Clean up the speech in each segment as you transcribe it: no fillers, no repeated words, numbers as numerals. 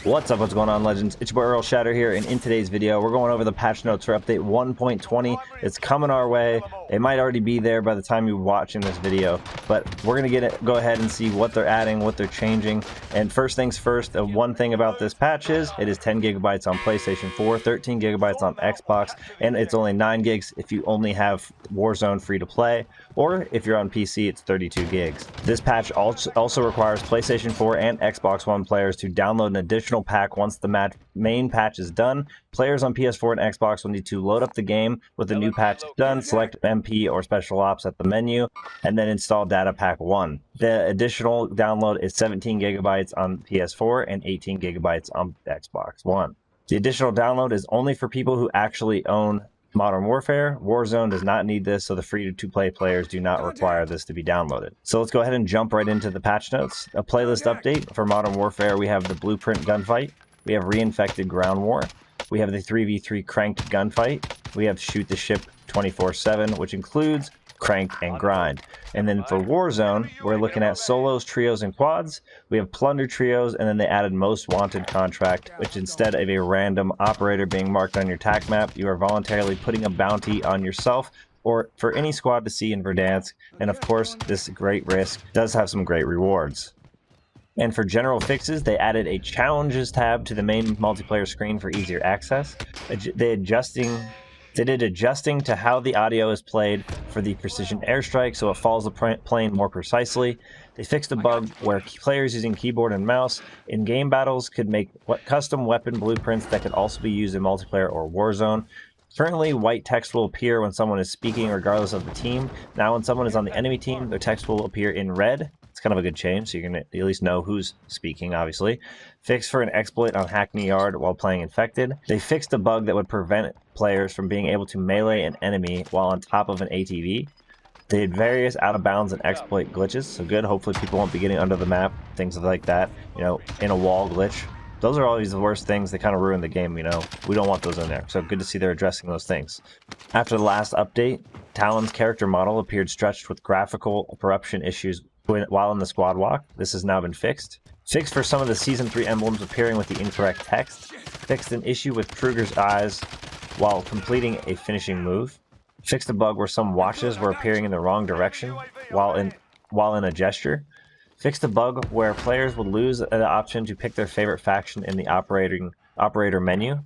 What's going on, legends? It's your boy Errl Shatter here, and in today's video we're going over the patch notes for update 1.20. It's coming our way. It might already be there by the time you're watching this video, but we're gonna go ahead and see what they're adding, what they're changing. And first things first, one thing about this patch is it is 10 gigabytes on PlayStation 4, 13 gigabytes on Xbox, and it's only 9 gigs if you only have Warzone free to play, or if you're on PC it's 32 gigs. This patch also requires PlayStation 4 and Xbox One players to download an additional pack once the main patch is done. Players on PS4 and Xbox will need to load up the game with the new patch done, select MP or Special Ops at the menu, and then install Data Pack 1. The additional download is 17 gigabytes on PS4 and 18 gigabytes on Xbox One. The additional download is only for people who actually own Modern Warfare. Warzone does not need this, so the free-to-play players do not require this to be downloaded. So let's go ahead and jump right into the patch notes. A playlist update for Modern Warfare: we have the Blueprint gunfight, we have Reinfected Ground War, we have the 3v3 Cranked gunfight, we have Shoot the Ship 24/7, which includes Crank and Grind. And then for Warzone, we're looking at solos, trios, and quads. We have Plunder trios, and then they added Most Wanted contract, which instead of a random operator being marked on your tac map, you are voluntarily putting a bounty on yourself or for any squad to see in Verdansk. And of course, this great risk does have some great rewards. And for general fixes, they added a challenges tab to the main multiplayer screen for easier access. They did adjusting to how the audio is played for the precision airstrike, so it follows the plane more precisely. They fixed a bug where players using keyboard and mouse in game battles could make custom weapon blueprints that could also be used in multiplayer or Warzone. Currently, white text will appear when someone is speaking regardless of the team. Now when someone is on the enemy team, their text will appear in red. It's kind of a good change, so you're going to at least know who's speaking, obviously. Fixed for an exploit on Hackney Yard while playing Infected. They fixed a bug that would prevent players from being able to melee an enemy while on top of an ATV. They had various out of bounds and exploit glitches, so good. Hopefully people won't be getting under the map, things like that, you know, in a wall glitch. Those are always the worst things that kind of ruin the game, you know. We don't want those in there, so good to see they're addressing those things. After the last update, Talon's character model appeared stretched with graphical corruption issues while in the squad walk. This has now been fixed. Fixed for some of the Season 3 emblems appearing with the incorrect text. Fixed an issue with Kruger's eyes while completing a finishing move. Fixed a bug where some watches were appearing in the wrong direction while in a gesture. Fixed a bug where players would lose the option to pick their favorite faction in the operator menu.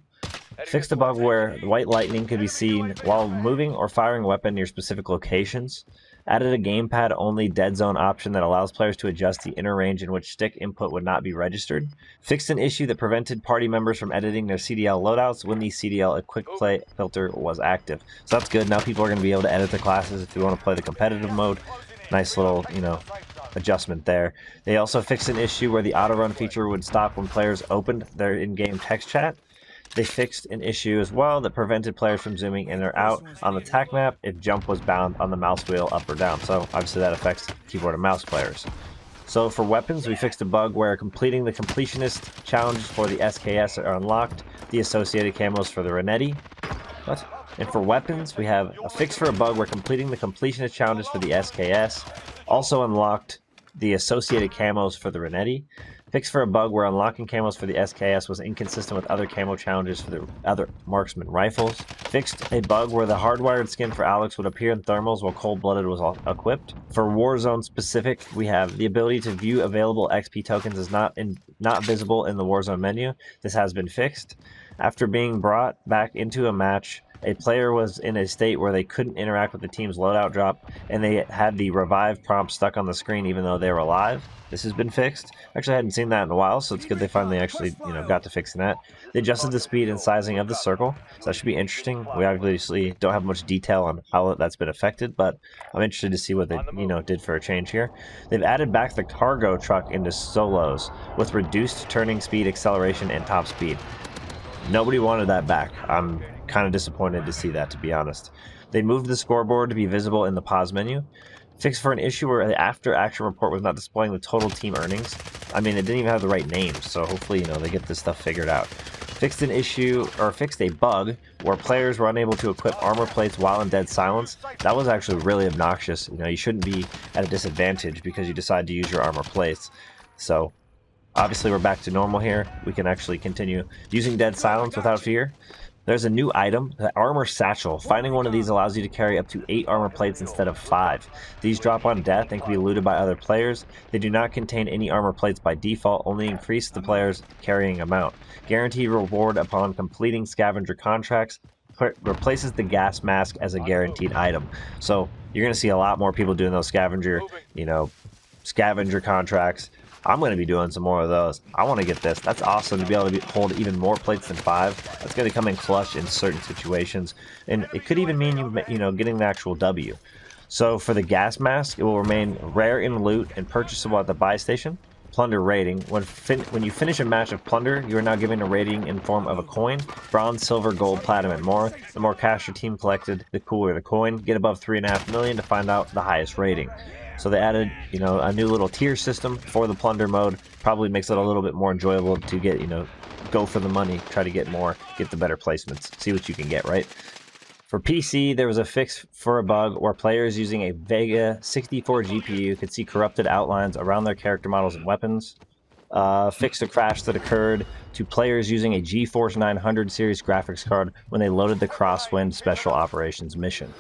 Fixed a bug where white lightning could be seen while moving or firing a weapon near specific locations. Added a gamepad only dead zone option that allows players to adjust the inner range in which stick input would not be registered. Fixed an issue that prevented party members from editing their CDL loadouts when the CDL quick play filter was active. So that's good. Now people are going to be able to edit the classes if you want to play the competitive mode. Nice little, you know, adjustment there. They also fixed an issue where the auto run feature would stop when players opened their in-game text chat. They fixed an issue as well that prevented players from zooming in or out on the tac map if jump was bound on the mouse wheel up or down. So obviously that affects keyboard and mouse players. So for weapons, we fixed a bug where completing the completionist challenges for the SKS are unlocked, the associated camos for the Renetti. What? And for weapons, we have a fix for a bug where completing the completionist challenges for the SKS also unlocked the associated camos for the Renetti. Fix for a bug where unlocking camos for the SKS was inconsistent with other camo challenges for the other marksman rifles. Fixed a bug where the hardwired skin for Alex would appear in thermals while cold-blooded was equipped. For Warzone specific, we have the ability to view available XP tokens is not visible in the Warzone menu. This has been fixed. After being brought back into a match, a player was in a state where they couldn't interact with the team's loadout drop, and they had the revive prompt stuck on the screen even though they were alive. This has been fixed. Actually, I hadn't seen that in a while, so it's good they finally actually, you know, got to fixing that. They adjusted the speed and sizing of the circle, so that should be interesting. We obviously don't have much detail on how that's been affected, but I'm interested to see what they, you know, did for a change here. They've added back the cargo truck into solos with reduced turning speed, acceleration, and top speed. Nobody wanted that back. I'm kind of disappointed to see that, to be honest. They moved the scoreboard to be visible in the pause menu. Fixed for an issue where the after action report was not displaying the total team earnings. I mean, it didn't even have the right names, so hopefully, you know, they get this stuff figured out. Fixed an issue, or fixed a bug, where players were unable to equip armor plates while in dead silence. That was actually really obnoxious. You know, you shouldn't be at a disadvantage because you decide to use your armor plates. So Obviously, we're back to normal here. We can actually continue using Dead Silence without fear. There's a new item, the Armor Satchel. Finding one of these allows you to carry up to 8 armor plates instead of 5. These drop on death and can be looted by other players. They do not contain any armor plates by default, only increase the player's carrying amount. Guaranteed reward upon completing scavenger contracts. Replaces the gas mask as a guaranteed item. So you're going to see a lot more people doing those scavenger contracts. I'm going to be doing some more of those. I want to get this. That's awesome to be able to hold even more plates than 5. That's going to come in clutch in certain situations. And it could even mean getting the actual W. So for the gas mask, it will remain rare in loot and purchasable at the buy station. Plunder rating. When you finish a match of plunder, you are now given a rating in form of a coin. Bronze, silver, gold, platinum, and more. The more cash your team collected, the cooler the coin. Get above 3.5 million to find out the highest rating. So they added, a new little tier system for the plunder mode. Probably makes it a little bit more enjoyable to get, go for the money, try to get more, get the better placements, see what you can get, right? For PC, there was a fix for a bug where players using a Vega 64 GPU could see corrupted outlines around their character models and weapons. Fixed a crash that occurred to players using a GeForce 900 series graphics card when they loaded the Crosswind Special Operations mission.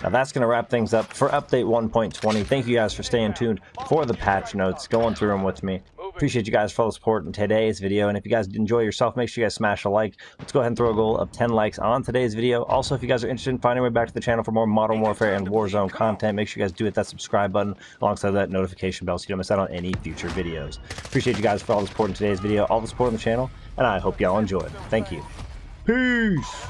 Now that's going to wrap things up for update 1.20. Thank you guys for staying tuned for the patch notes, going through them with me. Appreciate you guys for all the support in today's video, and if you guys enjoy yourself, make sure you guys smash a like. Let's go ahead and throw a goal of 10 likes on today's video. Also, if you guys are interested in finding your way back to the channel for more Modern Warfare and Warzone content, make sure you guys do hit that subscribe button alongside that notification bell so you don't miss out on any future videos. Appreciate you guys for all the support in today's video, all the support on the channel, and I hope y'all enjoyed. Thank you. Peace!